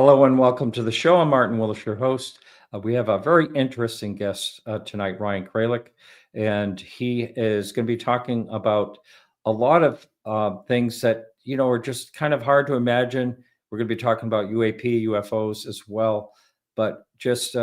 Hello and welcome to the show. I'm Martin Willis, your host. We have a very interesting guest tonight, Ryan Kralik, and he is going to be talking about a lot of things that are just kind of hard to imagine. We're going to be talking about UAP, UFOs as well, but just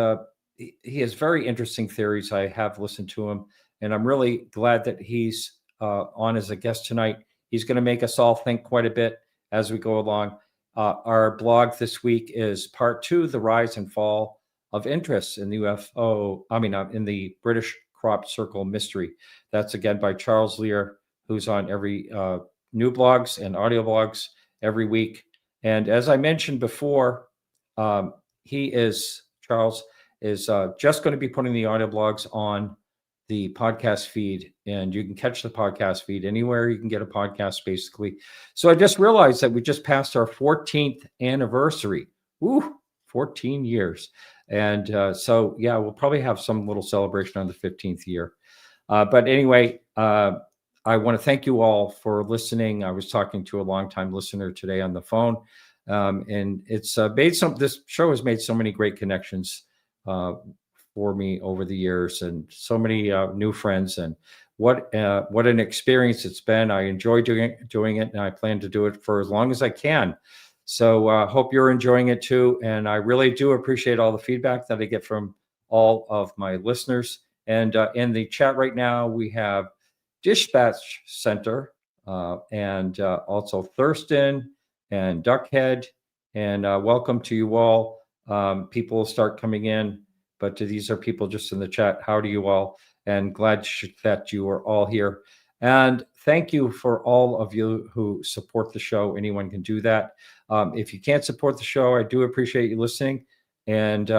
he has very interesting theories. I have listened to him, and I'm really glad that he's on as a guest tonight. He's going to make us all think quite a bit as we go along. Our blog this week is part two, the rise and fall of interest in the UFO, in the British crop circle mystery. That's again by Charles Lear, who's on every new blogs and audio blogs every week. And as I mentioned before, Charles is just going to be putting the audio blogs on the podcast feed, and you can catch the podcast feed anywhere you can get a podcast, basically. So I just realized that we just passed our 14th anniversary. Woo, 14 years. And so, yeah, we'll probably have some little celebration on the 15th year. But anyway, I want to thank you all for listening. I was talking to a longtime listener today on the phone, and it's this show has made so many great connections for me over the years, and so many new friends, and what an experience it's been. I enjoy doing it, and I plan to do it for as long as I can. So hope you're enjoying it too, and I really do appreciate all the feedback that I get from all of my listeners. And in the chat right now, we have Dispatch Center and also Thurston and Duckhead, and welcome to you all. People will start coming in, but these are people just in the chat. How do you all? And glad that you are all here. And thank you for all of you who support the show. Anyone can do that. If you can't support the show, I do appreciate you listening. And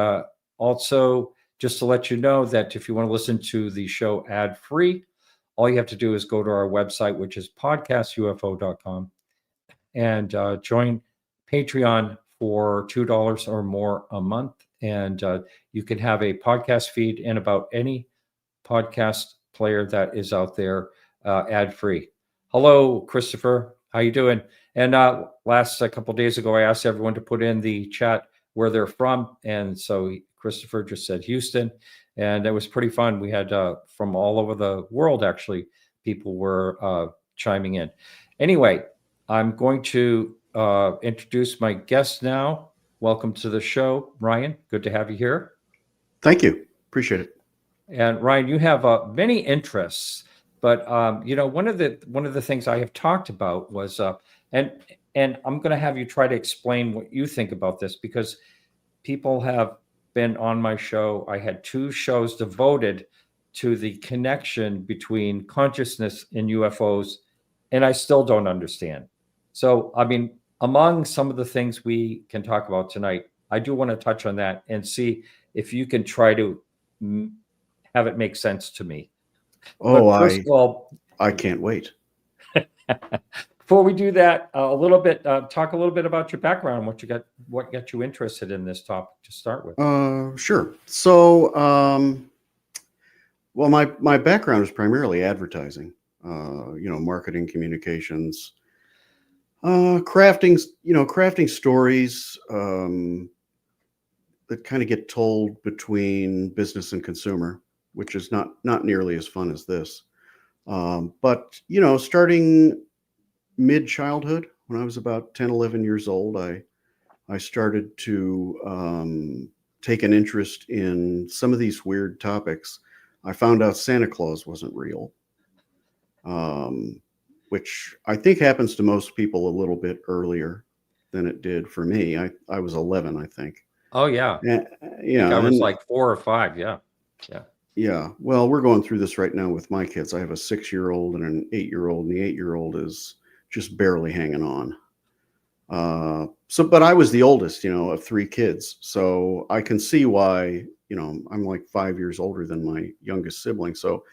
also, just to let you know that if you want to listen to the show ad-free, all you have to do is go to our website, which is podcastufo.com, and join Patreon for $2 or more a month. And you can have a podcast feed in about any podcast player that is out there ad-free. Hello, Christopher. How you doing? And last couple of days ago, I asked everyone to put in the chat where they're from. And so Christopher just said Houston. And it was pretty fun. We had from all over the world, actually, people were chiming in. Anyway, I'm going to introduce my guest now. Welcome to the show, Ryan. Good to have you here. Thank you. Appreciate it. And Ryan, you have many interests, but one of the things I have talked about was, and I'm going to have you try to explain what you think about this, because people have been on my show. I had 2 shows devoted to the connection between consciousness and UFOs, and I still don't understand. So, among some of the things we can talk about tonight, I do want to touch on that and see if you can try to have it make sense to me. Oh, I can't wait. Before we do that, talk a little bit about your background, what got you interested in this topic to start with. Sure. So, well, my background is primarily advertising, marketing, communications. Crafting stories that kind of get told between business and consumer, which is not nearly as fun as this. But starting mid-childhood, when I was about 10, 11 years old, I started to take an interest in some of these weird topics. I found out Santa Claus wasn't real. Which I think happens to most people a little bit earlier than it did for me. I was 11, I think. Oh, yeah. Yeah. I was like 4 or 5. Yeah. Yeah. Yeah. Well, we're going through this right now with my kids. I have a 6-year-old and an 8-year-old, and the 8-year-old is just barely hanging on. But I was the oldest, of 3 kids. So I can see why, I'm like 5 years older than my youngest sibling. So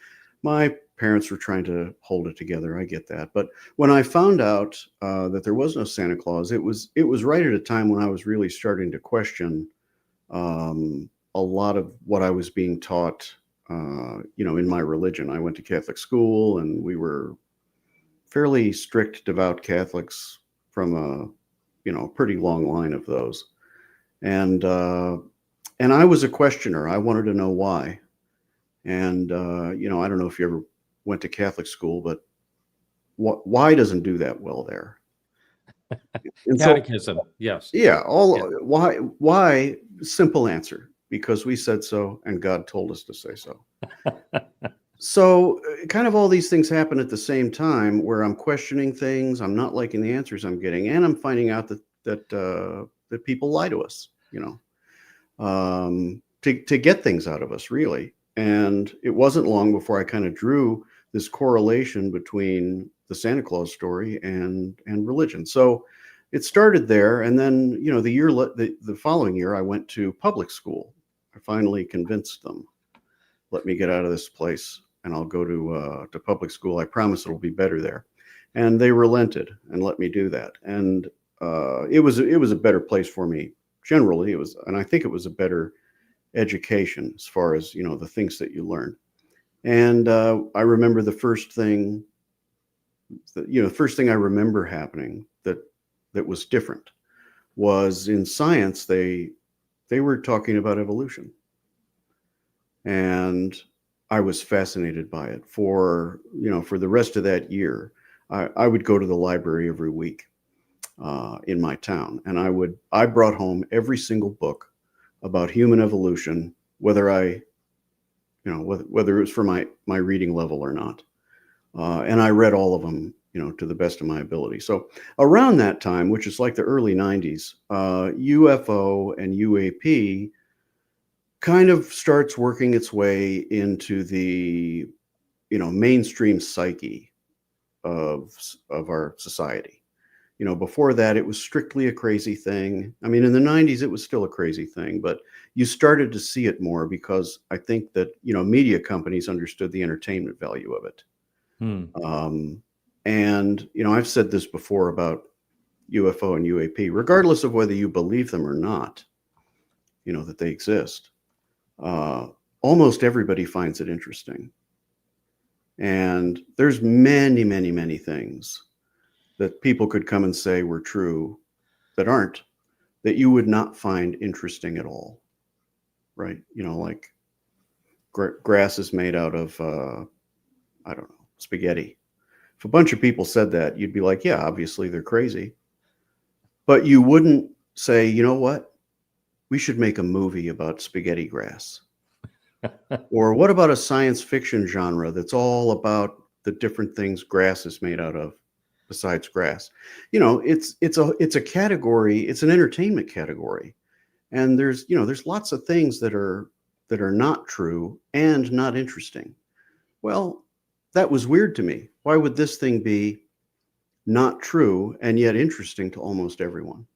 my parents were trying to hold it together. I get that. But when I found out that there was no Santa Claus, it was right at a time when I was really starting to question a lot of what I was being taught, in my religion. I went to Catholic school, and we were fairly strict, devout Catholics from a pretty long line of those. And I was a questioner. I wanted to know why. And I don't know if you ever went to Catholic school, but why doesn't do that well there. And so, Catechism. Yes. yeah, Yeah. why? Simple answer: because we said so, and God told us to say so. So, kind of all these things happen at the same time, where I'm questioning things, I'm not liking the answers I'm getting, and I'm finding out that people lie to us, to get things out of us, really. And it wasn't long before I kind of drew this correlation between the Santa Claus story and religion. So it started there, and then the following year I went to public school. I finally convinced them, let me get out of this place, and I'll go to public school. I promise it'll be better there. And they relented and let me do that. And it was a better place for me generally. And I think it was a better education as far as the things that you learn. And I remember the first thing I remember happening that was different was in science. They were talking about evolution, and I was fascinated by it. For the rest of that year, I would go to the library every week in my town, and I brought home every single book about human evolution, whether whether it was for my reading level or not. And I read all of them, to the best of my ability. So around that time, which is like the early 90s, UFO and UAP kind of starts working its way into the, mainstream psyche of our society. Before that, it was strictly a crazy thing. I mean, in the 90s, it was still a crazy thing, but you started to see it more because I think that, media companies understood the entertainment value of it. And, I've said this before about UFO and UAP, regardless of whether you believe them or not, that they exist. Almost everybody finds it interesting. And there's many, many, many things that people could come and say were true that aren't, that you would not find interesting at all. Right? Like grass is made out of, I don't know, spaghetti. If a bunch of people said that, you'd be like, yeah, obviously they're crazy. But you wouldn't say, you know what? We should make a movie about spaghetti grass. Or what about a science fiction genre that's all about the different things grass is made out of besides grass? It's a category, it's an entertainment category. And there's lots of things that are not true and not interesting. Well, that was weird to me. Why would this thing be not true and yet interesting to almost everyone?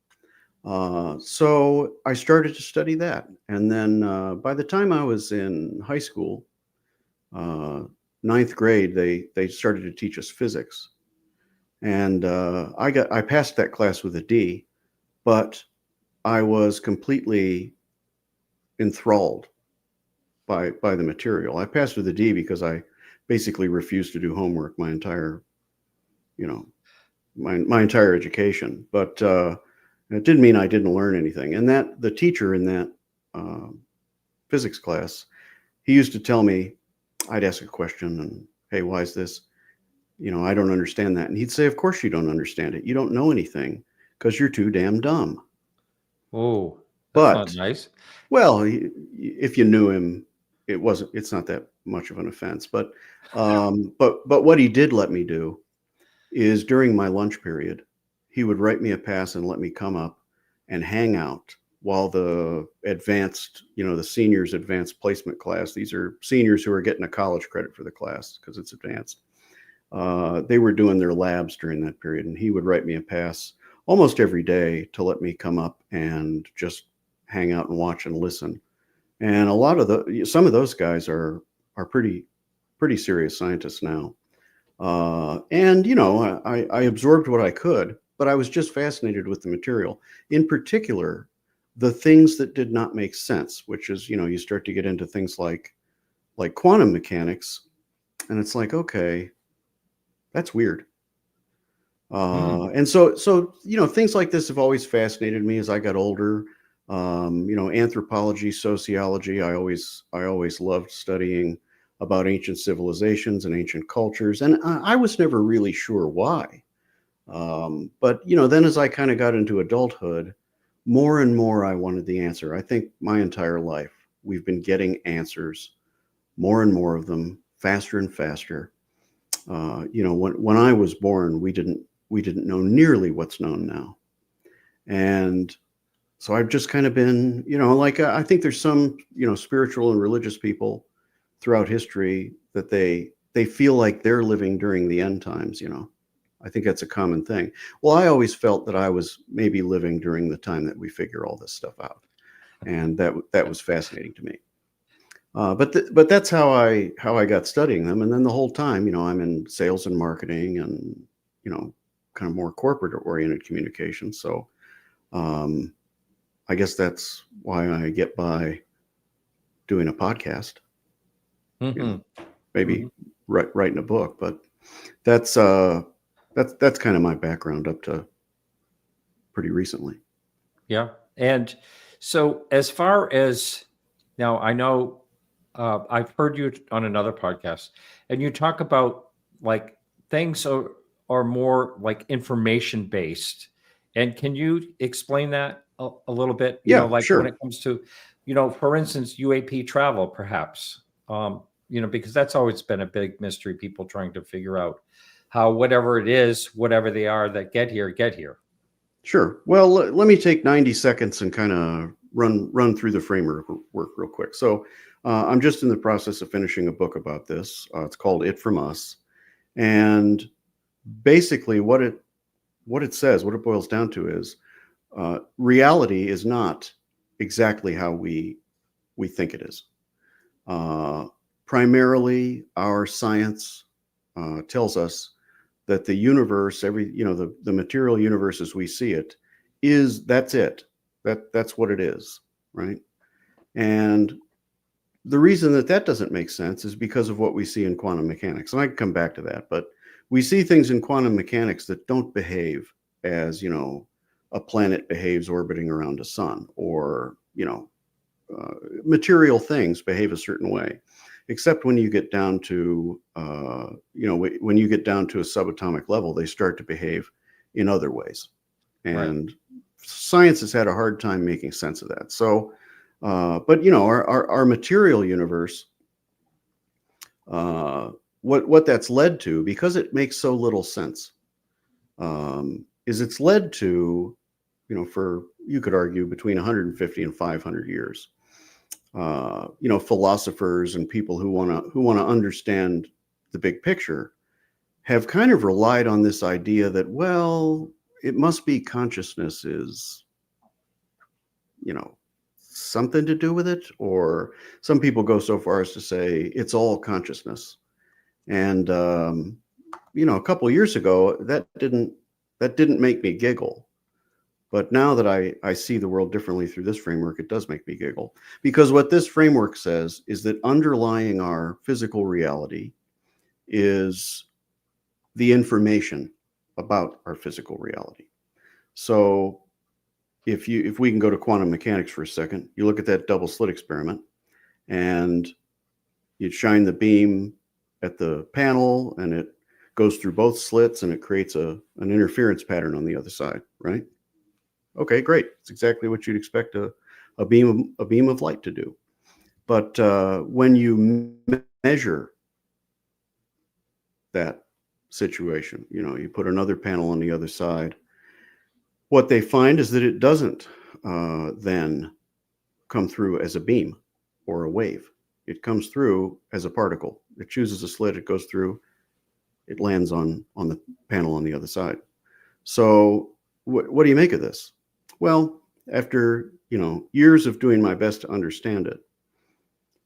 So I started to study that. And then by the time I was in high school, ninth grade, they started to teach us physics. And I passed that class with a D, but I was completely enthralled by the material. I passed with a D because I basically refused to do homework my entire education. But it didn't mean I didn't learn anything. And that the teacher in that physics class, he used to tell me, I'd ask a question and, hey, why is this? I don't understand that. And he'd say, of course you don't understand it. You don't know anything because you're too damn dumb. Oh, that's not But, nice. well, if you knew him, it's not that much of an offense. But what he did let me do is during my lunch period, he would write me a pass and let me come up and hang out while the advanced, the seniors advanced placement class, these are seniors who are getting a college credit for the class because it's advanced. They were doing their labs during that period, and he would write me a pass almost every day to let me come up and just hang out and watch and listen. And some of those guys are pretty serious scientists now. And I absorbed what I could, but I was just fascinated with the material. In particular, the things that did not make sense, which is, you start to get into things like quantum mechanics, and it's like, okay, that's weird. And so things like this have always fascinated me as I got older. Anthropology, sociology. I always loved studying about ancient civilizations and ancient cultures, and I was never really sure why. But then as I kind of got into adulthood, more and more I wanted the answer. I think my entire life we've been getting answers, more and more of them, faster and faster. When I was born, we didn't know nearly what's known now, and so I've just kind of been, I think there's some, spiritual and religious people throughout history that they feel like they're living during the end times. I think that's a common thing. Well, I always felt that I was maybe living during the time that we figure all this stuff out, and that was fascinating to me. But that's how I got studying them, and then the whole time, I'm in sales and marketing, and kind of more corporate oriented communication. So I guess that's why I get by doing a podcast. Maybe writing a book, but that's kind of my background up to pretty recently. Yeah. And so as far as now, I know I've heard you on another podcast, and you talk about like things are more like information based. And can you explain that a little bit? Like sure. when it comes to, for instance, UAP travel, perhaps, because that's always been a big mystery, people trying to figure out how whatever it is, whatever they are that get here. Sure. Well, let me take 90 seconds and kind of run through the framework real quick. So I'm just in the process of finishing a book about this. It's called It From Us. And basically what it says, what it boils down to is reality is not exactly how we think it is. Primarily, our science tells us that the universe, the material universe as we see it, that's it. That's what it is, right? And the reason that doesn't make sense is because of what we see in quantum mechanics. And I can come back to that, but we see things in quantum mechanics that don't behave as, a planet behaves orbiting around a sun, or, material things behave a certain way, except when you get down to, when you get down to a subatomic level, they start to behave in other ways. And science has had a hard time making sense of that. So, but our material universe, what that's led to, because it makes so little sense, is it's led to, for, you could argue, between 150 and 500 years, philosophers and people who want to understand the big picture have kind of relied on this idea that, well, it must be consciousness is, something to do with it, or some people go so far as to say it's all consciousness. And a couple of years ago, that didn't make me giggle. But now that I see the world differently through this framework, it does make me giggle. Because what this framework says is that underlying our physical reality is the information about our physical reality. So if we can go to quantum mechanics for a second, you look at that double slit experiment, and you shine the beam at the panel, and it goes through both slits, and it creates an interference pattern on the other side, right? Okay, great. It's exactly what you'd expect a beam of light to do. But when you measure that situation, you put another panel on the other side, what they find is that it doesn't then come through as a beam or a wave. It comes through as a particle. It chooses a slit, it goes through, it lands on the panel on the other side. So what do you make of this? Well, after years of doing my best to understand it,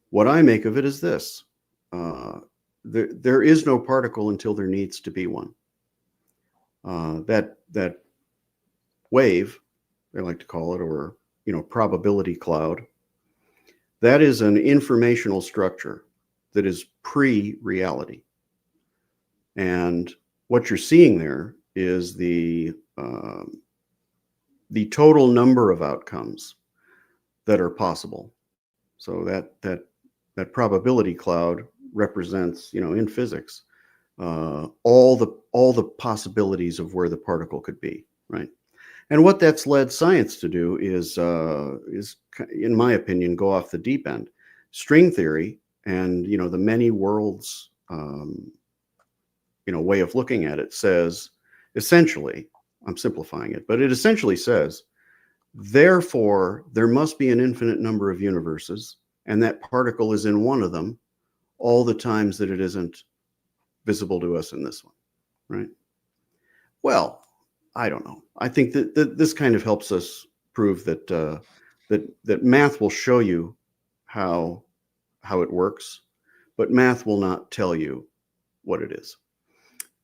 what I make of it is this: there is no particle until there needs to be one. That wave, they like to call it, or probability cloud, that is an informational structure that is pre-reality. And what you're seeing there is the total number of outcomes that are possible. So that probability cloud represents, in physics, all the possibilities of where the particle could be, right? And what that's led science to do is, in my opinion, go off the deep end. String theory and the many worlds, way of looking at it says, essentially, I'm simplifying it, but it essentially says, therefore, there must be an infinite number of universes, and that particle is in one of them all the times that it isn't visible to us in this one, right? Well, I don't know. I think that this kind of helps us prove that that math will show you how it works, but math will not tell you what it is.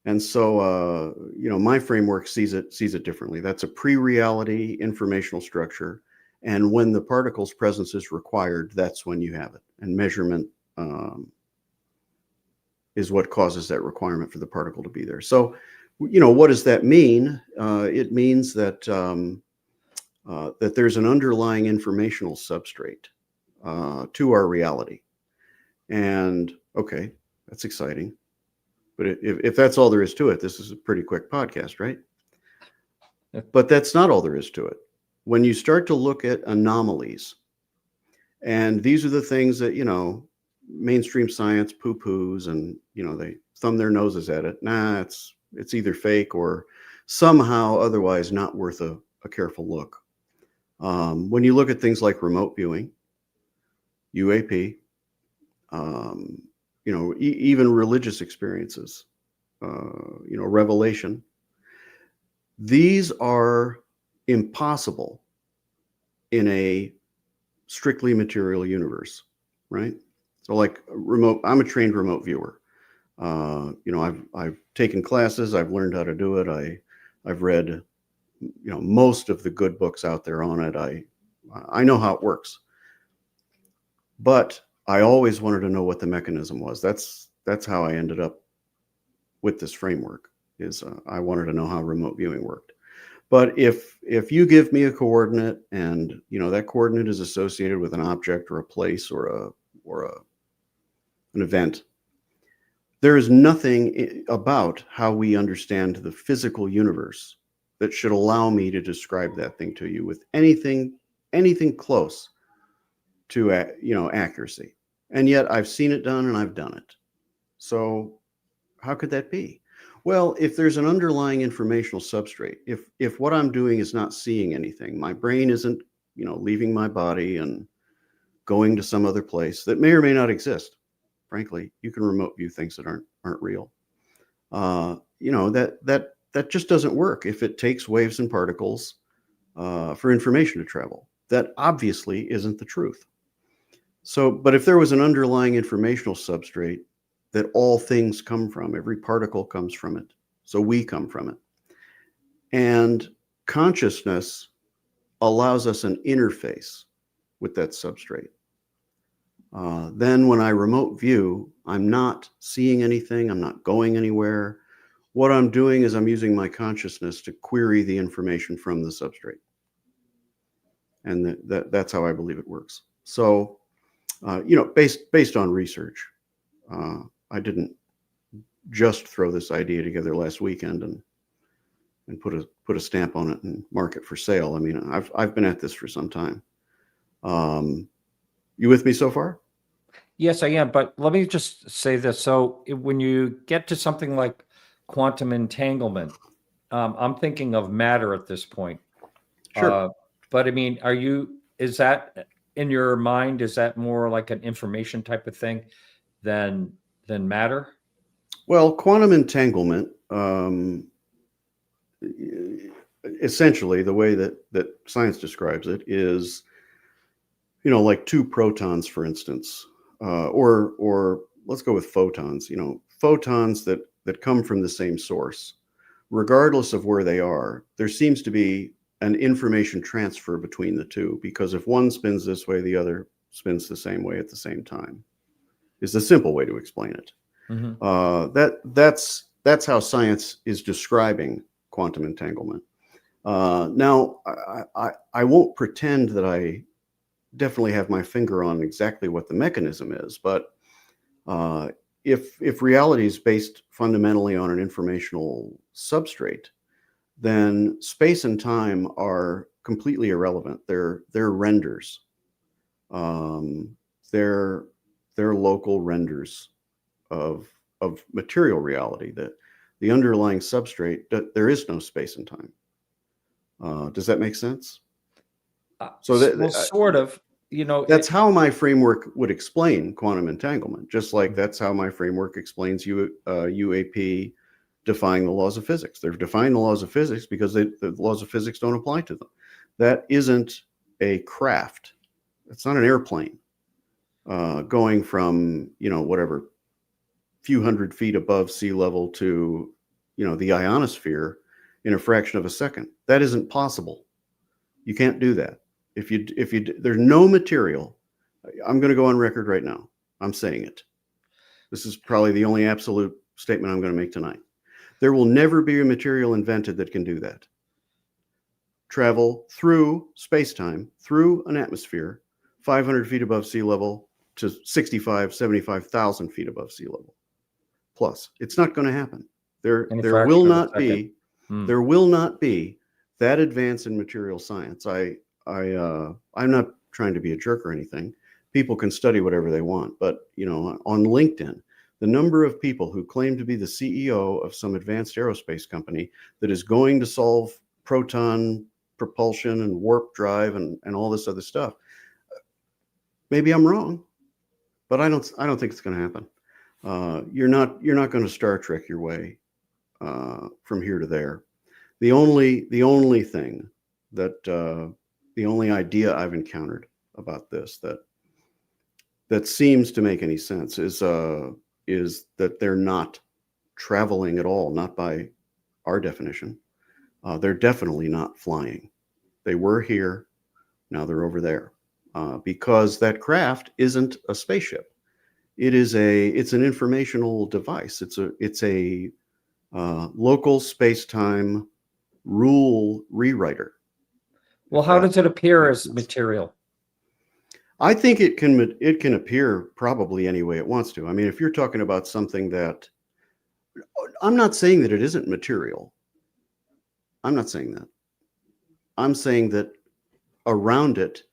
And so, my framework sees it differently. That's a pre-reality informational structure, and when the particle's presence is required, that's when you have it. And measurement is what causes that requirement for the particle to be there. So, what does that mean? It means that that there's an underlying informational substrate to our reality. And okay, that's exciting. But if that's all there is to it, this is a pretty quick podcast, right? But that's not all there is to it. When you start to look at anomalies, and these are the things that, mainstream science poo-poos and, they thumb their noses at it. Nah, it's either fake or somehow otherwise not worth a careful look. When you look at things like remote viewing, UAP, even religious experiences, revelation, these are impossible in a strictly material universe, right? So like I'm a trained remote viewer. I've taken classes, I've learned how to do it. I've read, most of the good books out there on it. I know how it works, but I always wanted to know what the mechanism was. That's how I ended up with this framework. I wanted to know how remote viewing worked. But if you give me a coordinate and that coordinate is associated with an object or a place or an event, there is nothing about how we understand the physical universe that should allow me to describe that thing to you with anything close to accuracy. And yet I've seen it done and I've done it. So how could that be? Well, if there's an underlying informational substrate, if what I'm doing is not seeing anything, my brain isn't, leaving my body and going to some other place that may or may not exist. Frankly, you can remote view things that aren't real. That just doesn't work if it takes waves and particles for information to travel. That obviously isn't the truth. So, but if there was an underlying informational substrate that all things come from, every particle comes from it, so we come from it. And consciousness allows us an interface with that substrate. Then when I remote view, I'm not seeing anything, I'm not going anywhere. What I'm doing is I'm using my consciousness to query the information from the substrate. And that's how I believe it works. So, based on research, I didn't just throw this idea together last weekend and put a stamp on it and mark it for sale. I mean, I've been at this for some time. You with me so far? Yes, I am. But let me just say this. So when you get to something like quantum entanglement, I'm thinking of matter at this point. Sure. But I mean, is that in your mind, is that more like an information type of thing than matter? Well, quantum entanglement, essentially the way that science describes it is, like two protons, for instance, or let's go with photons, photons that come from the same source. Regardless of where they are, there seems to be an information transfer between the two, because if one spins this way, the other spins the same way at the same time, is the simple way to explain it. Mm-hmm. That's how science is describing quantum entanglement. Now, I won't pretend that I definitely have my finger on exactly what the mechanism is, but if reality is based fundamentally on an informational substrate, then space and time are completely irrelevant. They're renders. Um, they're local renders of material reality. That the underlying substrate, there is no space and time. Does that make sense? So Well, sort of. You know, that's how my framework would explain quantum entanglement. Just like that's how my framework explains UAP defying the laws of physics. They're defying the laws of physics because the laws of physics don't apply to them. That isn't a craft. It's not an airplane going from, whatever, few hundred feet above sea level to, the ionosphere in a fraction of a second. That isn't possible. You can't do that. If you there's no material. I'm going to go on record right now. I'm saying it. This is probably the only absolute statement I'm going to make tonight. There will never be a material invented that can do that. Travel through space-time, through an atmosphere, 500 feet above sea level to 75,000 feet above sea level. Plus, it's not going to happen. There will not be that advance in material science. I'm not trying to be a jerk or anything. People can study whatever they want, but on LinkedIn, the number of people who claim to be the CEO of some advanced aerospace company that is going to solve proton propulsion and warp drive and all this other stuff. Maybe I'm wrong, but I don't think it's going to happen. You're not going to Star Trek your way from here to there. The only thing that the only idea I've encountered about this that seems to make any sense is that they're not traveling at all, not by our definition. They're definitely not flying. They were here, now they're over there, because that craft isn't a spaceship. It's an informational device. It's a local space-time rule rewriter. Well, how does it appear as material? I think it can appear probably any way it wants to. I mean, if you're talking about something that, I'm not saying that it isn't material. I'm not saying that. I'm saying that around it,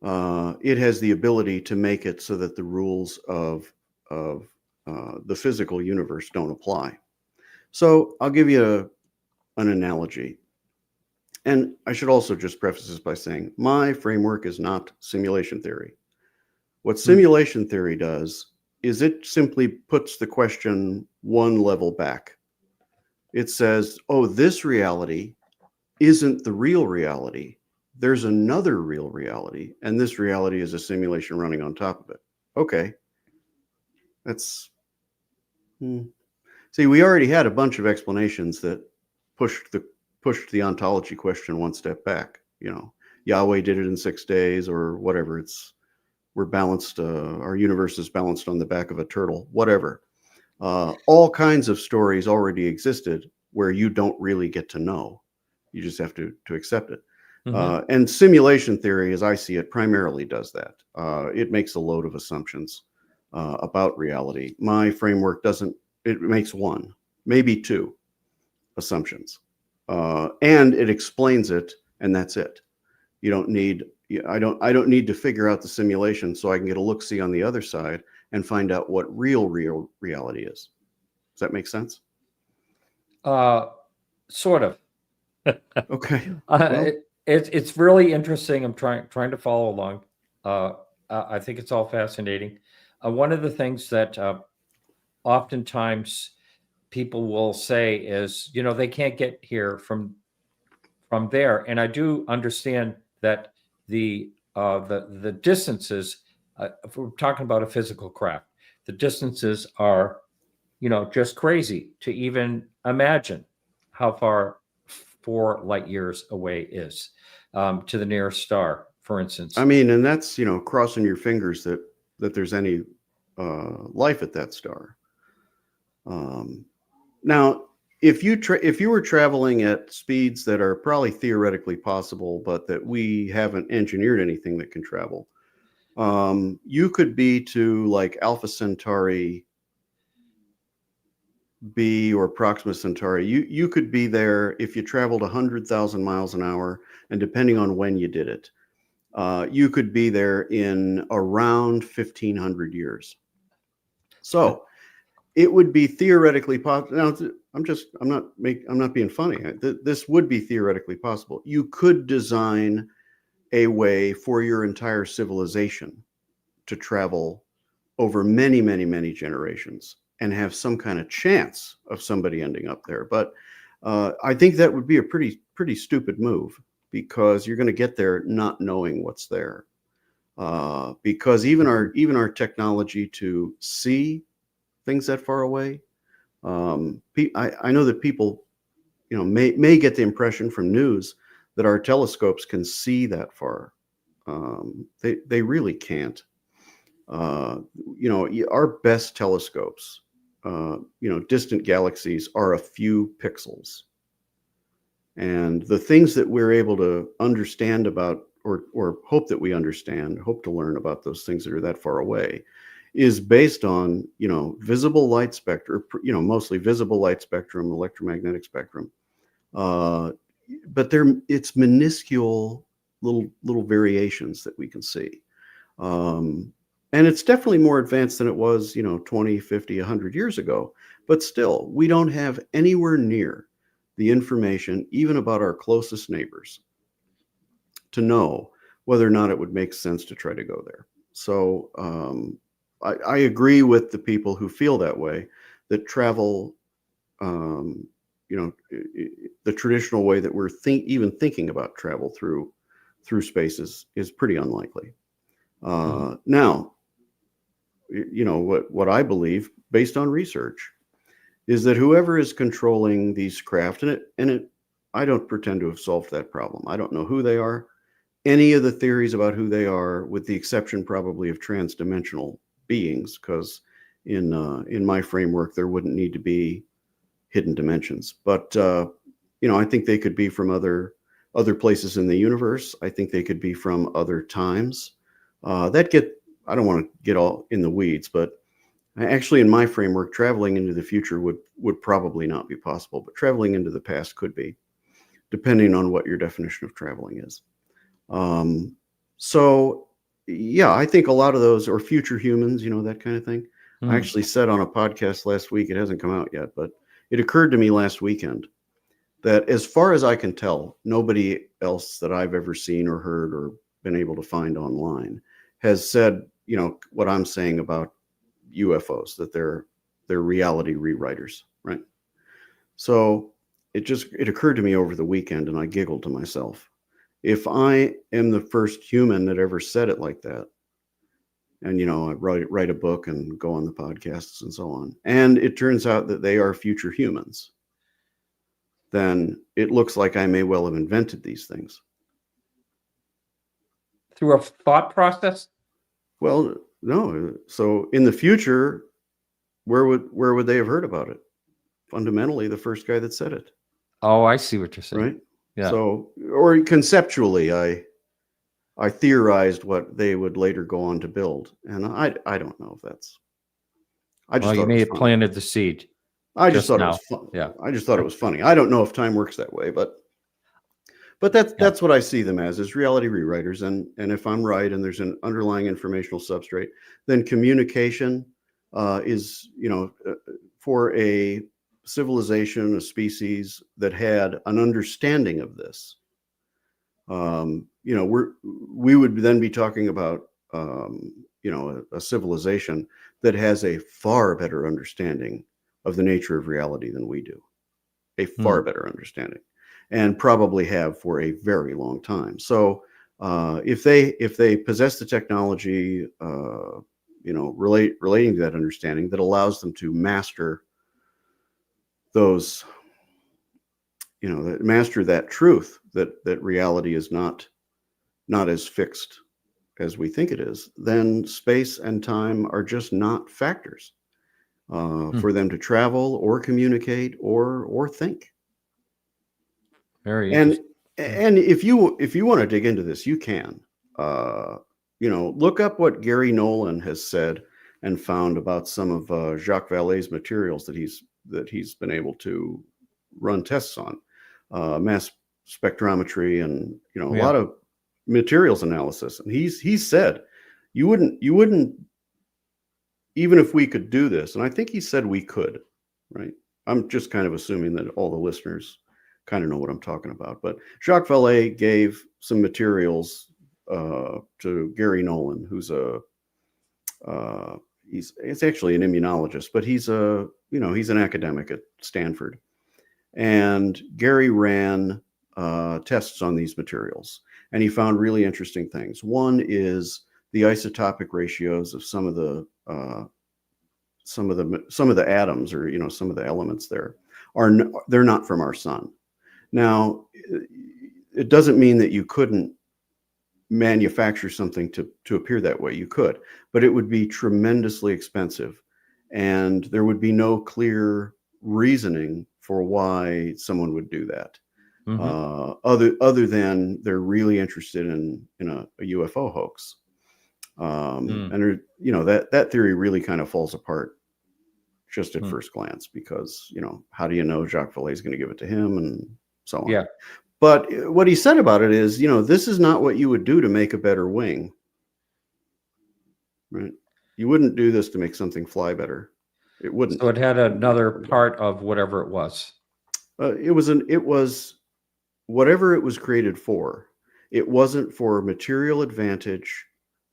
it has the ability to make it so that the rules of the physical universe don't apply. So I'll give you an analogy. And I should also just preface this by saying my framework is not simulation theory. What simulation theory does is it simply puts the question one level back. It says, oh, this reality isn't the real reality. There's another real reality, and this reality is a simulation running on top of it. Okay. That's... See, we already had a bunch of explanations that pushed the ontology question one step back. Yahweh did it in 6 days or whatever. We're balanced. Our universe is balanced on the back of a turtle, whatever. All kinds of stories already existed where you don't really get to know. You just have to accept it. Mm-hmm. And simulation theory, as I see it, primarily does that. It makes a load of assumptions about reality. My framework doesn't. It makes one, maybe two assumptions. And it explains it, and that's it. You don't need. I don't need to figure out the simulation so I can get a look-see on the other side and find out what real reality is. Does that make sense? Sort of. Okay. It's really interesting. I'm trying to follow along. I think it's all fascinating. One of the things that oftentimes people will say is, they can't get here from there, and I do understand that the distances. If we're talking about a physical craft, the distances are, just crazy to even imagine how far 4 light years away is to the nearest star, for instance. I mean, and that's, crossing your fingers that there's any life at that star. Now, if you were traveling at speeds that are probably theoretically possible, but that we haven't engineered anything that can travel, you could be to like Alpha Centauri B or Proxima Centauri. You could be there if you traveled 100,000 miles an hour, and depending on when you did it, you could be there in around 1,500 years. So it would be theoretically possible. Now, I'm not being funny. This would be theoretically possible. You could design a way for your entire civilization to travel over many, many, many generations and have some kind of chance of somebody ending up there. But I think that would be a pretty stupid move, because you're going to get there not knowing what's there. Because even our technology to see things that far away, I know that people, may get the impression from news that our telescopes can see that far. They really can't. Our best telescopes, distant galaxies are a few pixels. And the things that we're able to understand about, or hope that we understand, hope to learn about those things that are that far away, is based on, visible light spectrum, mostly visible light spectrum, electromagnetic spectrum. But it's minuscule little variations that we can see. And it's definitely more advanced than it was, 20, 50, 100 years ago. But still, we don't have anywhere near the information, even about our closest neighbors, to know whether or not it would make sense to try to go there. So I agree with the people who feel that way, that travel, the traditional way that we're even thinking about travel through space is pretty unlikely. Now, what I believe, based on research, is that whoever is controlling these craft, I don't pretend to have solved that problem. I don't know who they are. Any of the theories about who they are, with the exception probably of transdimensional beings, because in my framework there wouldn't need to be hidden dimensions. But I think they could be from other places in the universe. I think they could be from other times. I don't want to get all in the weeds, but actually, in my framework, traveling into the future would probably not be possible, but traveling into the past could be, depending on what your definition of traveling is. So, yeah, I think a lot of those, or future humans, that kind of thing. I actually said on a podcast last week, it hasn't come out yet, but it occurred to me last weekend that, as far as I can tell, nobody else that I've ever seen or heard or been able to find online has said, what I'm saying about UFOs, that they're reality rewriters, right? So it occurred to me over the weekend, and I giggled to myself. If I am the first human that ever said it like that, and I write a book and go on the podcasts and so on, and it turns out that they are future humans, then it looks like I may well have invented these things. Through a thought process? Well, no. So in the future, where would they have heard about it? Fundamentally, the first guy that said it. Oh, I see what you're saying. Right. Yeah. So, or conceptually, I theorized what they would later go on to build, and I don't know if that's. You may have planted the seed. I just thought it was fun. Yeah. I just thought it was funny. I don't know if time works that way, but that's what I see them as, is reality rewriters. And if I'm right, and there's an underlying informational substrate, then communication is, for a civilization, a species that had an understanding of this, we would then be talking about, a civilization that has a far better understanding of the nature of reality than we do, a far better understanding, and probably have for a very long time. So if they possess the technology, relating to that understanding that allows them to master those, master that truth, that reality is not as fixed as we think it is, then space and time are just not factors. for them to travel or communicate or think. Very And interesting. and if you want to dig into this, you can. Look up what Gary Nolan has said and found about some of Jacques Vallée's materials that he's been able to run tests on, mass spectrometry, and a lot of materials analysis. And he said you wouldn't even if we could do this, and I think he said we could, right? I'm just kind of assuming that all the listeners kind of know what I'm talking about. But Jacques Vallée gave some materials to Gary Nolan, who's it's actually an immunologist, but he's an academic at Stanford. And Gary ran tests on these materials, and he found really interesting things. One is the isotopic ratios of some of the atoms, or some of the elements there they're not from our sun. Now, it doesn't mean that you couldn't manufacture something to appear that way. You could, but it would be tremendously expensive, and there would be no clear reasoning for why someone would do that. Other than they're really interested in a UFO hoax. And that theory really kind of falls apart just at first glance, because how do you know Jacques Vallée is going to give it to him, and so on. Yeah. But what he said about it is, this is not what you would do to make a better wing, right? You wouldn't do this to make something fly better. It wouldn't. So it had another part of whatever it was. It was whatever it was created for. It wasn't for material advantage,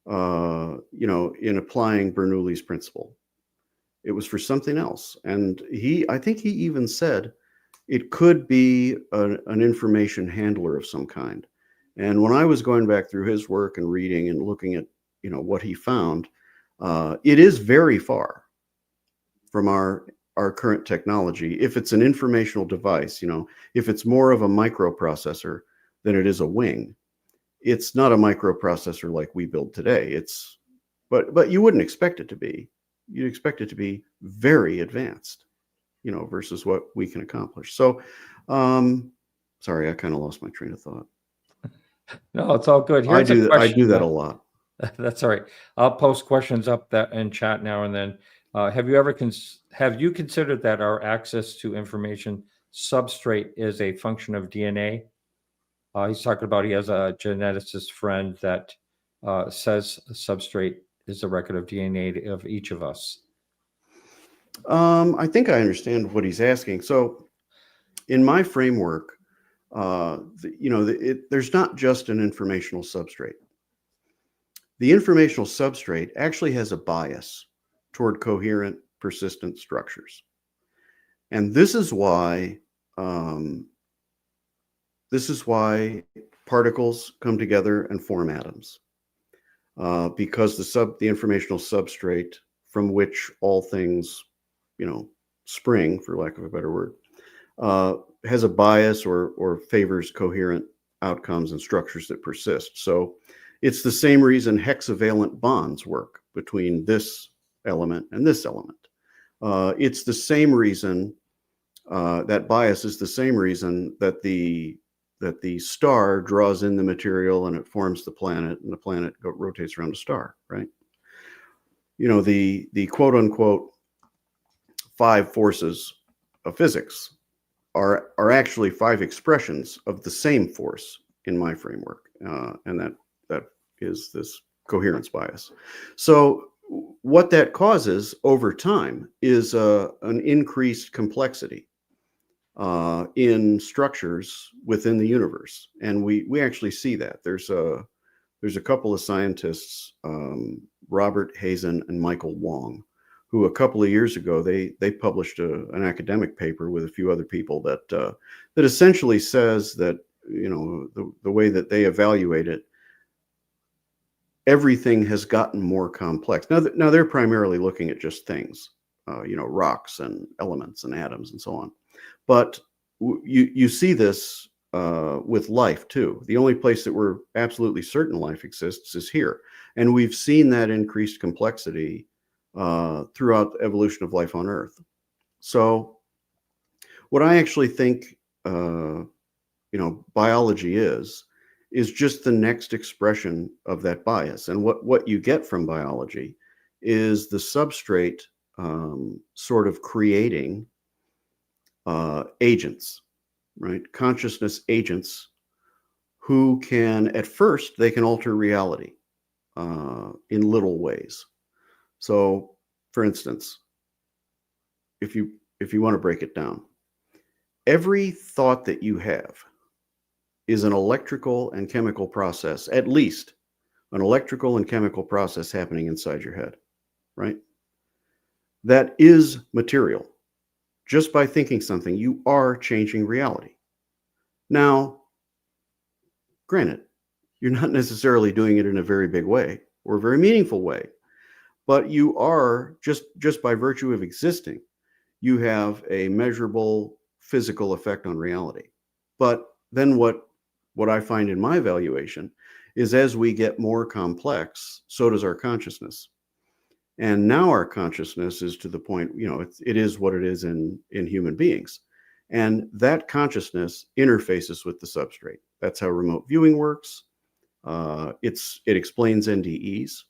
in applying Bernoulli's principle. It was for something else. And I think he even said it could be an information handler of some kind. And when I was going back through his work and reading and looking at, what he found, it is very far from our current technology. If it's an informational device, if it's more of a microprocessor than it is a wing, it's not a microprocessor like we build today. But you wouldn't expect it to be. You'd expect it to be very advanced, versus what we can accomplish. So, sorry, I kind of lost my train of thought. No, it's all good. I do that a lot. That's all right. I'll post questions up that in chat now and then. Have you considered that our access to information substrate is a function of DNA? He's talking about, he has a geneticist friend that says a substrate is a record of DNA of each of us. I think I understand what he's asking. So in my framework, there's not just an informational substrate. The informational substrate actually has a bias toward coherent, persistent structures. And this is why particles come together and form atoms, because the informational substrate from which all things, spring, for lack of a better word, has a bias or favors coherent outcomes and structures that persist. So it's the same reason hexavalent bonds work between this element and this element. It's the same reason, that bias is the same reason that the star draws in the material and it forms the planet, and the planet rotates around a star, right? The quote unquote 5 forces of physics are actually 5 expressions of the same force in my framework, and that is this coherence bias. So what that causes over time is an increased complexity in structures within the universe, and we actually see that. There's a couple of scientists, Robert Hazen and Michael Wong, who a couple of years ago they published an academic paper with a few other people that essentially says that the way that they evaluate it, everything has gotten more complex. Now they're primarily looking at just things, rocks and elements and atoms and so on. But you see this with life too. The only place that we're absolutely certain life exists is here, and we've seen that increased complexity throughout the evolution of life on Earth. So what I actually think, biology is just the next expression of that bias. And what you get from biology is the substrate sort of creating agents, right? Consciousness agents who can, at first, they can alter reality in little ways. So, for instance, if you want to break it down, every thought that you have is an electrical and chemical process, at least an electrical and chemical process happening inside your head, right? That is material. Just by thinking something, you are changing reality. Now, granted, you're not necessarily doing it in a very big way or a very meaningful way, but you are, just by virtue of existing, you have a measurable physical effect on reality. But then what I find in my evaluation is as we get more complex, so does our consciousness. And now our consciousness is to the point, it is what it is in human beings. And that consciousness interfaces with the substrate. That's how remote viewing works. It explains NDEs,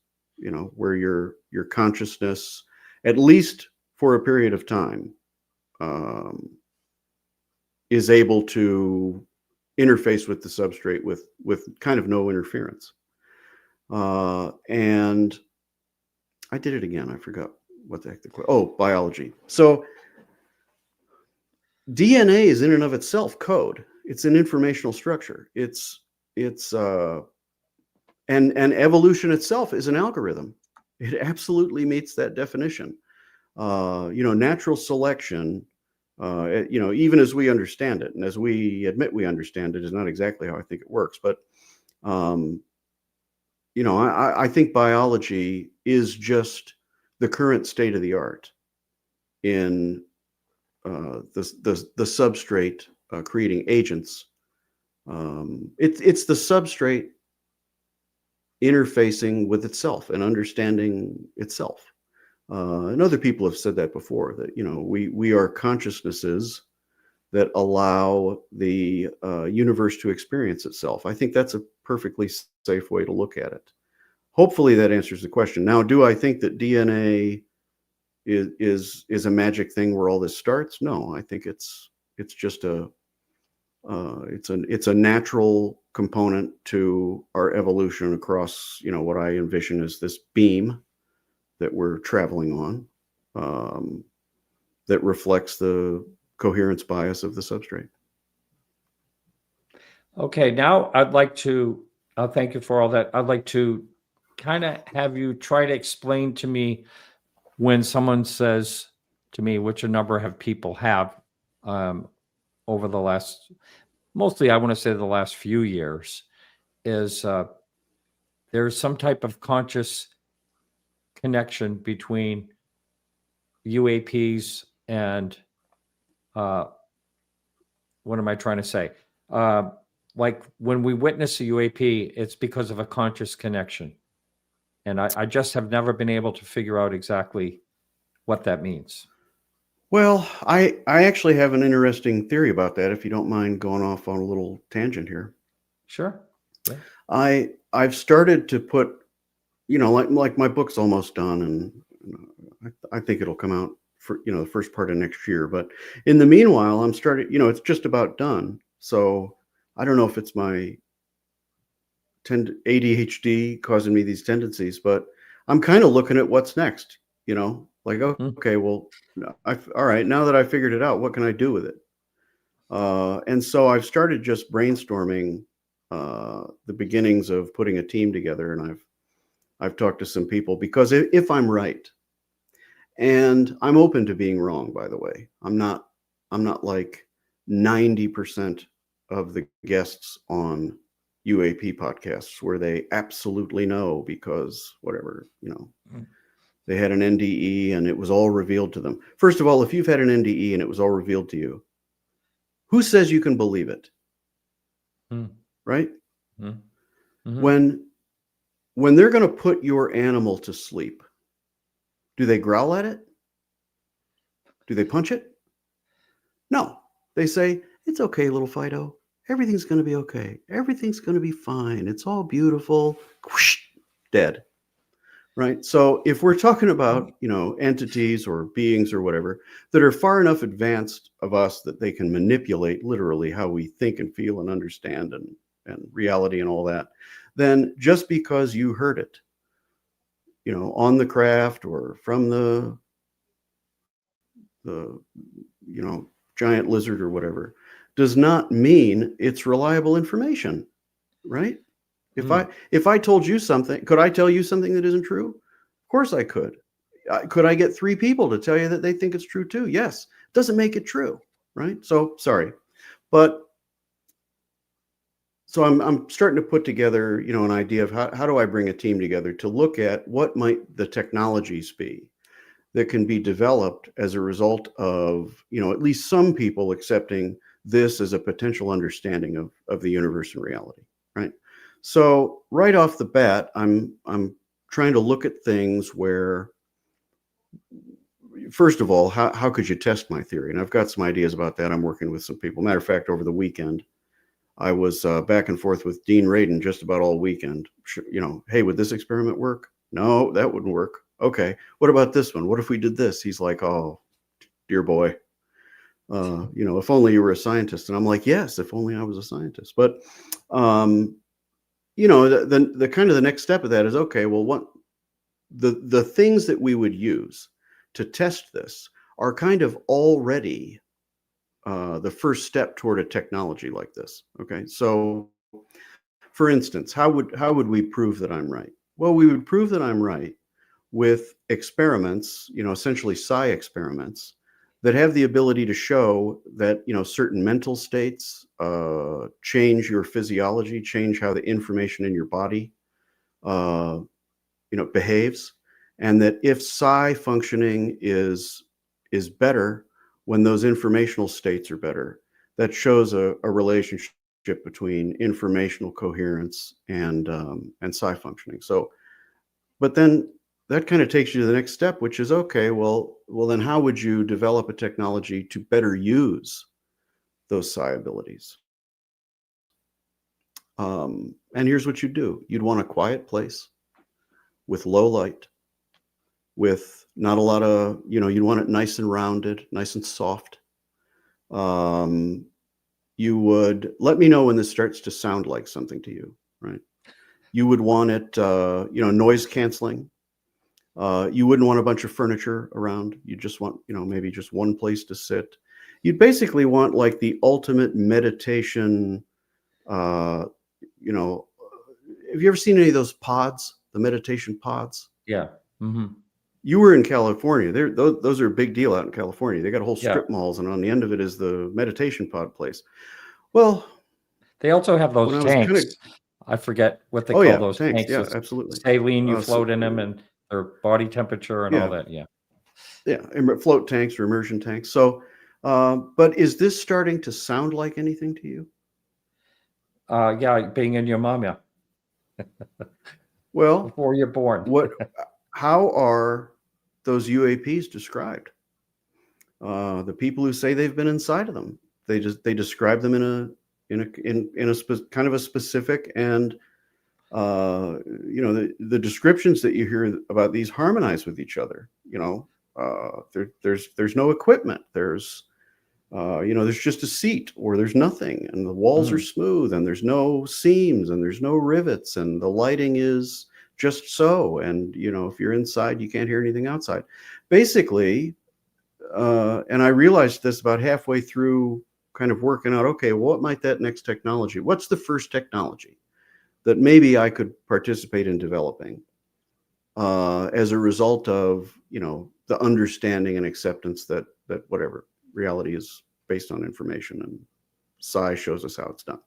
where your consciousness, at least for a period of time, is able to interface with the substrate with kind of no interference. And I did it again. I forgot what the heck biology. So DNA is in and of itself code. It's an informational structure. And evolution itself is an algorithm. It absolutely meets that definition. Natural selection, even as we understand it, and as we admit we understand it, is not exactly how I think it works. But, I think biology is just the current state of the art in the substrate creating agents. It's the substrate interfacing with itself and understanding itself. And other people have said that before, that, we are consciousnesses that allow the universe to experience itself. I think that's a perfectly safe way to look at it. Hopefully that answers the question. Now, do I think that DNA is a magic thing where all this starts? No, I think it's just it's a natural component to our evolution across, what I envision as this beam that we're traveling on, that reflects the coherence bias of the substrate. Okay, now I'd like to thank you for all that. I'd like to kind of have you try to explain to me, when someone says to me, which a number of people have over the last, mostly I want to say the last few years, is there's some type of conscious connection between UAPs and what am I trying to say? Like when we witness a UAP, it's because of a conscious connection. And I just have never been able to figure out exactly what that means. Well, I actually have an interesting theory about that, if you don't mind going off on a little tangent here. Sure. Yeah. I've started to put, like my book's almost done, and I think it'll come out for, the first part of next year. But in the meanwhile, I'm starting, it's just about done. So I don't know if it's my ADHD causing me these tendencies, but I'm kind of looking at what's next, like, okay, well, all right, now that I figured it out, what can I do with it? And so I've started just brainstorming the beginnings of putting a team together, and I've talked to some people, because if I'm right, and I'm open to being wrong, by the way, I'm not like 90% of the guests on UAP podcasts where they absolutely know because whatever, they had an NDE and it was all revealed to them. First of all, if you've had an NDE and it was all revealed to you, who says you can believe it? Right? Mm-hmm. When they're going to put your animal to sleep, Do they growl at it? Do they punch it? No. They say, it's okay, little Fido. Everything's going to be okay. Everything's going to be fine. It's all beautiful. Whoosh, dead. Right? So if we're talking about, entities or beings or whatever that are far enough advanced of us that they can manipulate literally how we think and feel and understand and reality and all that, then just because you heard it, on the craft or from the giant lizard or whatever, does not mean it's reliable information, right? If I told you something, could I tell you something that isn't true? Of course I could. Could I get 3 people to tell you that they think it's true too? Yes. Doesn't make it true, right? So sorry, but so I'm starting to put together, an idea of how do I bring a team together to look at what might the technologies be that can be developed as a result of, at least some people accepting this as a potential understanding of the universe and reality, right? So right off the bat, I'm trying to look at things where, first of all, how could you test my theory? And I've got some ideas about that. I'm working with some people. Matter of fact, over the weekend, I was back and forth with Dean Radin just about all weekend. Hey, would this experiment work? No, that wouldn't work. Okay, what about this one? What if we did this? He's like, oh, dear boy. If only you were a scientist. And I'm like, yes, if only I was a scientist. But the kind of the next step of that is, okay, well, what the things that we would use to test this are kind of already the first step toward a technology like this. Okay, so for instance, how would we prove that I'm right? Well, we would prove that I'm right with experiments, essentially psi experiments that have the ability to show that, certain mental states change your physiology, change how the information in your body, behaves. And that if psi functioning is better when those informational states are better, that shows a relationship between informational coherence and psi functioning. So, but then that kind of takes you to the next step, which is, okay, well, then how would you develop a technology to better use those psi abilities? And here's what you do. You'd want a quiet place with low light, with not a lot of, you'd want it nice and rounded, nice and soft. You would let me know when this starts to sound like something to you, right? You would want it, noise canceling. You wouldn't want a bunch of furniture around. You just want, maybe just one place to sit. You'd basically want like the ultimate meditation. Have you ever seen any of those pods, the meditation pods? Yeah. Mm-hmm. You were in California. Those are a big deal out in California. They got a whole strip Yeah. malls, and on the end of it is the meditation pod place. Well, They also have those when I was tanks. kind of, I forget what they oh call yeah, those tanks. tanks. Yeah, It's absolutely. saline, you So, float in them, and their body temperature and all yeah, that. Yeah. yeah, float tanks or immersion tanks. So, but is this starting to sound like anything to you? Yeah, being in your mom, yeah, Well, before you're born. how are those UAPs described? The people who say they've been inside of them, they describe them in a kind of a specific, and the descriptions that you hear about these harmonize with each other. There's no equipment. There's just a seat, or there's nothing, and the walls are smooth, and there's no seams, and there's no rivets, and the lighting is just so. And if you're inside, you can't hear anything outside. Basically, and I realized this about halfway through, kind of working out, okay, what might that next technology? What's the first technology that maybe I could participate in developing as a result of the understanding and acceptance that whatever reality is based on information, and psi shows us how it's done.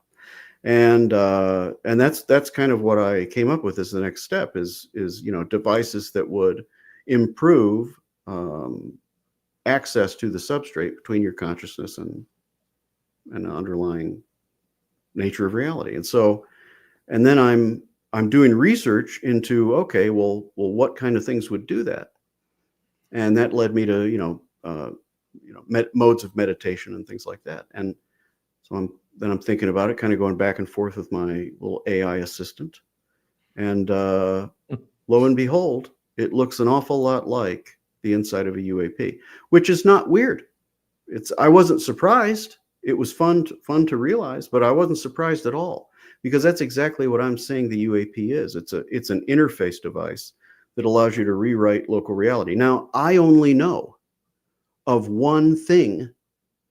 And that's kind of what I came up with as the next step is devices that would improve access to the substrate between your consciousness and the underlying nature of reality. And so, and then I'm doing research into, okay, well, what kind of things would do that? and that led me to modes of meditation and things like that. And so I'm thinking about it, kind of going back and forth with my little AI assistant, and lo and behold, it looks an awful lot like the inside of a UAP, which is not weird. I wasn't surprised. It was fun to realize, but I wasn't surprised at all, because that's exactly what I'm saying the UAP is. It's an interface device that allows you to rewrite local reality. Now, I only know of one thing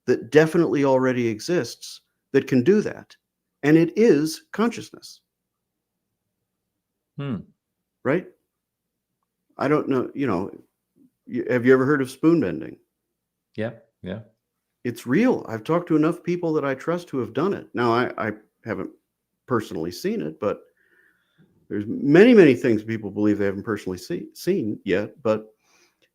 that definitely already exists that can do that, and it is consciousness. Right? I don't know, have you ever heard of spoon bending? Yeah. It's real. I've talked to enough people that I trust who have done it. Now, I haven't personally seen it, but there's many, many things people believe they haven't personally seen yet. But,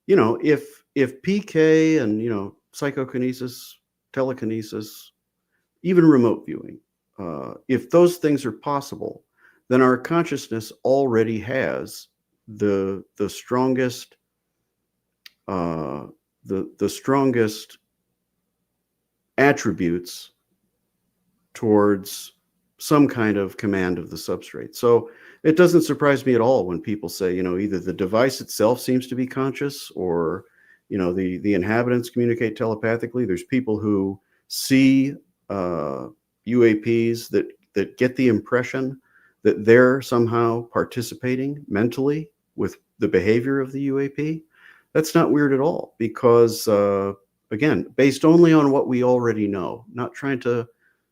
if PK and, psychokinesis, telekinesis, even remote viewing, if those things are possible, then our consciousness already has the strongest the strongest attributes towards some kind of command of the substrate. So it doesn't surprise me at all when people say, either the device itself seems to be conscious, or the inhabitants communicate telepathically. There's people who see UAPs that get the impression that they're somehow participating mentally with the behavior of the UAP. That's not weird at all, because again, based only on what we already know, not trying to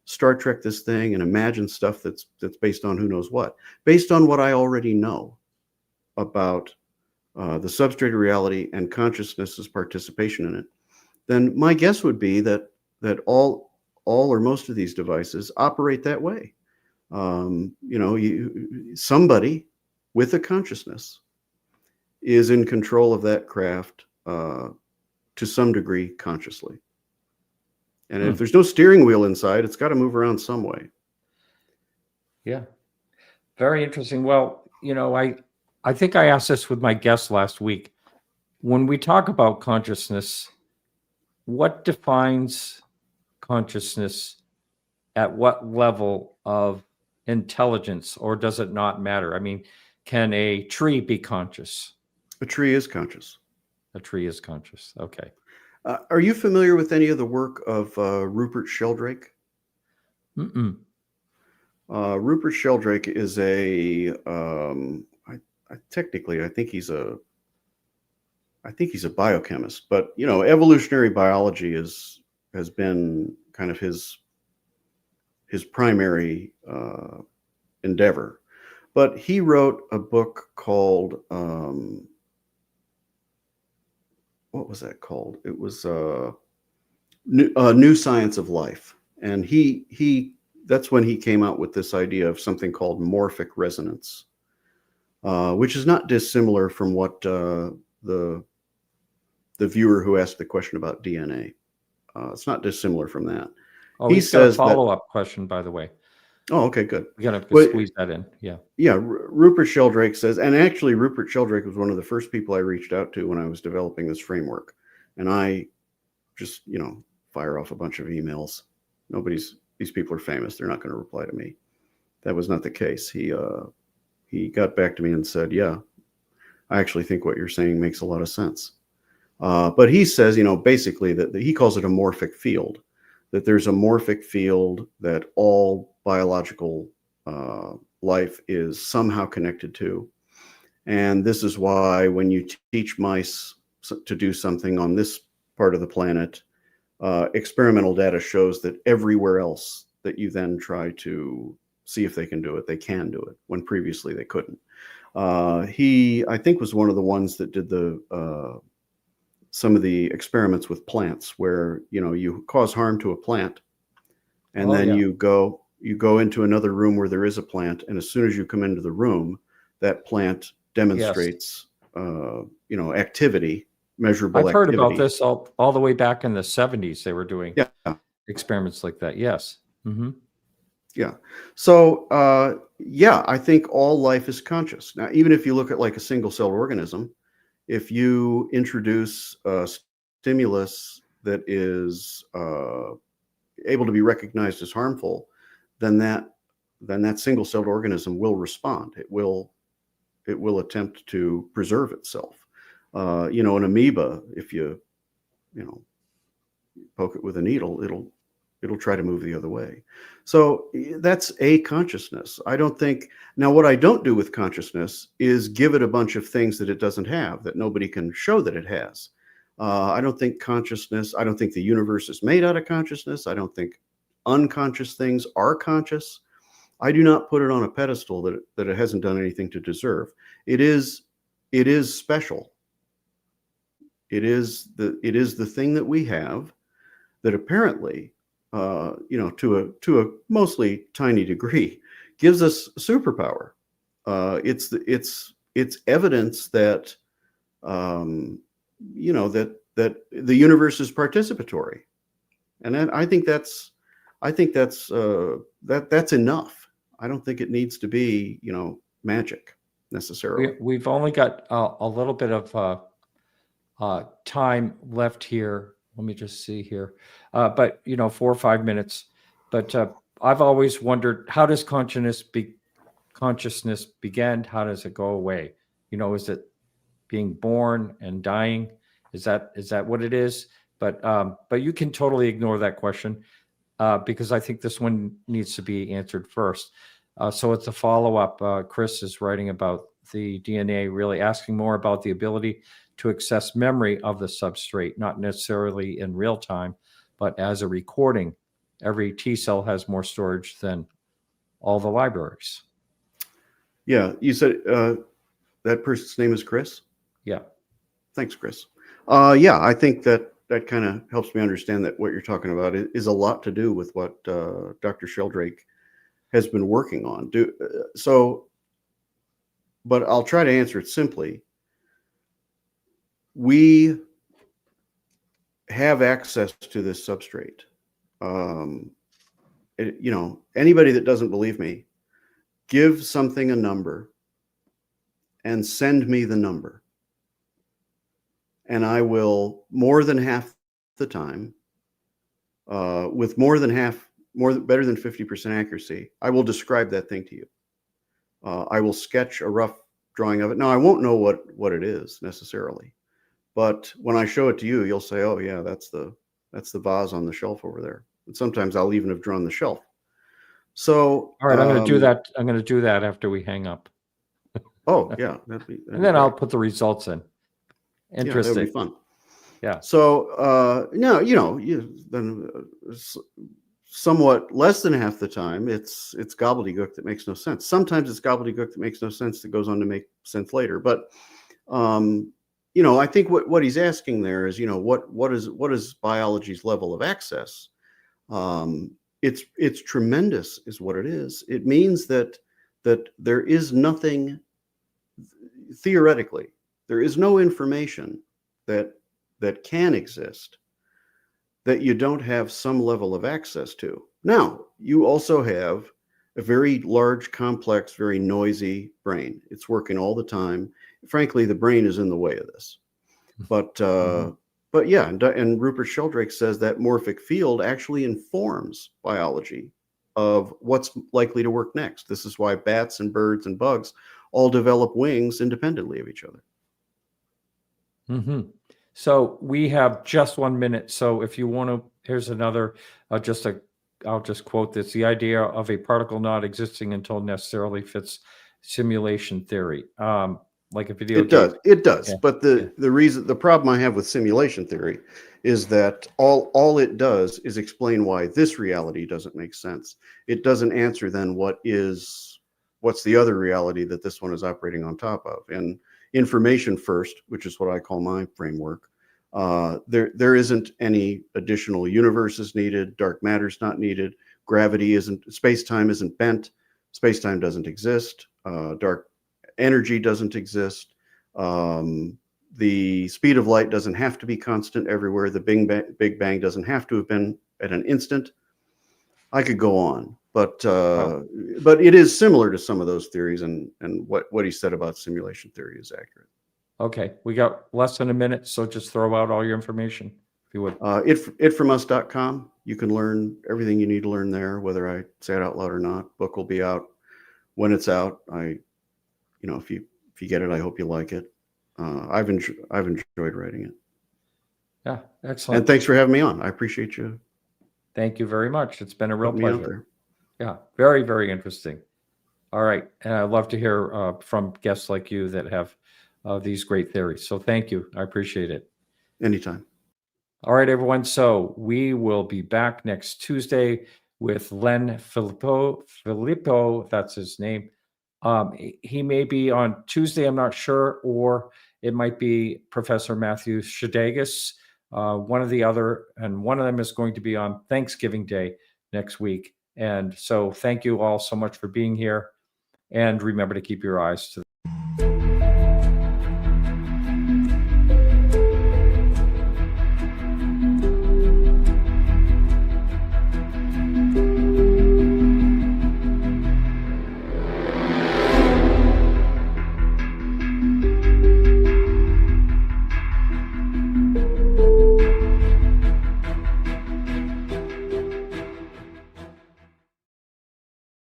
Star Trek this thing and imagine stuff that's based on who knows what, based on what I already know about the substrate of reality and consciousness's participation in it, then my guess would be that all or most of these devices operate that way. Somebody with a consciousness is in control of that craft to some degree consciously. And if there's no steering wheel inside, it's got to move around some way. Yeah. Very interesting. Well, I think I asked this with my guest last week. When we talk about consciousness, what defines consciousness at what level of intelligence, or does it not matter? I mean, can a tree be conscious? A tree is conscious. A tree is conscious. Okay. Are you familiar with any of the work of Rupert Sheldrake? Mm-mm. Rupert Sheldrake is technically, I think he's a biochemist, but evolutionary biology has been kind of his primary endeavor. But he wrote a book called what was that called? It was New Science of Life, and that's when he came out with this idea of something called morphic resonance, which is not dissimilar from what the viewer who asked the question about DNA. It's not dissimilar from that. Oh, he's got a follow-up question, by the way. Oh, okay, good. We're going to squeeze that in. Yeah. Yeah. Rupert Sheldrake says, and actually Rupert Sheldrake was one of the first people I reached out to when I was developing this framework. And I just, fire off a bunch of emails. These people are famous. They're not going to reply to me. That was not the case. He got back to me and said, yeah, I actually think what you're saying makes a lot of sense. But he says, basically that he calls it a morphic field, that there's a morphic field that all biological life is somehow connected to. And this is why when you teach mice to do something on this part of the planet, experimental data shows that everywhere else that you then try to see if they can do it, they can do it, when previously they couldn't. He, I think, was one of the ones that did some of the experiments with plants where, you cause harm to a plant, and you go into another room where there is a plant, and as soon as you come into the room, that plant demonstrates activity, measurable activity. I've heard about this all the way back in the 70s. They were doing experiments like that. Yes. Mm-hmm. Yeah. So I think all life is conscious. Now, even if you look at like a single cell organism, if you introduce a stimulus that is able to be recognized as harmful, then that single-celled organism will respond. It will attempt to preserve itself. An amoeba, if you poke it with a needle, it'll try to move the other way. So that's a consciousness. I don't think, now what I don't do with consciousness is give it a bunch of things that it doesn't have, that nobody can show that it has. I don't think the universe is made out of consciousness. I don't think unconscious things are conscious. I do not put it on a pedestal that it hasn't done anything to deserve. It is special. It is the thing that we have that apparently, to a mostly tiny degree, gives us superpower. It's evidence that that the universe is participatory, and I think that's enough. I don't think it needs to be magic necessarily. We've only got a little bit of time left here. Let me just see here. But 4 or 5 minutes. But I've always wondered, how does consciousness begin? How does it go away? Is it being born and dying? Is that what it is? But you can totally ignore that question because I think this one needs to be answered first. So it's a follow-up. Chris is writing about the DNA, really asking more about the ability to access memory of the substrate, not necessarily in real time, but as a recording. Every T cell has more storage than all the libraries. Yeah, you said that person's name is Chris? Yeah. Thanks, Chris. Yeah, I think that kind of helps me understand that what you're talking about is a lot to do with what Dr. Sheldrake has been working on. But I'll try to answer it simply. We have access to this substrate. Anybody that doesn't believe me, give something a number and send me the number. And I will, more than half the time, with better than 50% accuracy, I will describe that thing to you. I will sketch a rough drawing of it. Now, I won't know what it is necessarily, but when I show it to you, you'll say, "Oh yeah, that's the vase on the shelf over there." And sometimes I'll even have drawn the shelf. So, all right, I'm going to do that. I'm going to do that after we hang up. Oh yeah, and then I'll put the results in. Interesting. Yeah, that would be fun. Yeah. So now then somewhat less than half the time it's gobbledygook that makes no sense. Sometimes it's gobbledygook that makes no sense that goes on to make sense later. But I think what he's asking there is what is biology's level of access? It's tremendous, is what it is. It means that there is nothing, theoretically, there is no information that can exist that you don't have some level of access to. Now, you also have a very large, complex, very noisy brain. It's working all the time. Frankly, the brain is in the way of this. But yeah, and Rupert Sheldrake says that morphic field actually informs biology of what's likely to work next. This is why bats and birds and bugs all develop wings independently of each other. Mm-hmm. So we have just 1 minute. So if you want to, here's another, I'll just quote this: the idea of a particle not existing until necessarily fits simulation theory. Like a video game. It does. Yeah. But the problem I have with simulation theory is that all it does is explain why this reality doesn't make sense. It doesn't answer then what's the other reality that this one is operating on top of. And information first, which is what I call my framework. There isn't any additional universes needed. Dark matter's not needed. Gravity isn't. Space-time isn't bent. Space-time doesn't exist. Dark energy doesn't exist. The speed of light doesn't have to be constant everywhere. The Big Bang doesn't have to have been at an instant. I could go on, but it is similar to some of those theories, and what he said about simulation theory is accurate. Okay, we got less than a minute, so just throw out all your information, if you would. Itfromus.com. You can learn everything you need to learn there, whether I say it out loud or not. Book will be out when it's out. If you get it, I hope you like it. I've enjoyed writing it. Yeah, excellent. And thanks for having me on. I appreciate you. Thank you very much. It's been a real putting me out pleasure. there. Yeah, very, very interesting. All right, and I love to hear from guests like you that have these great theories. So thank you. I appreciate it. Anytime. All right, everyone. So we will be back next Tuesday with Len Filippo, that's his name. He may be on Tuesday, I'm not sure, or it might be Professor Matthew Shadegas, one or the other, and one of them is going to be on Thanksgiving Day next week. And so thank you all so much for being here. And remember to keep your eyes to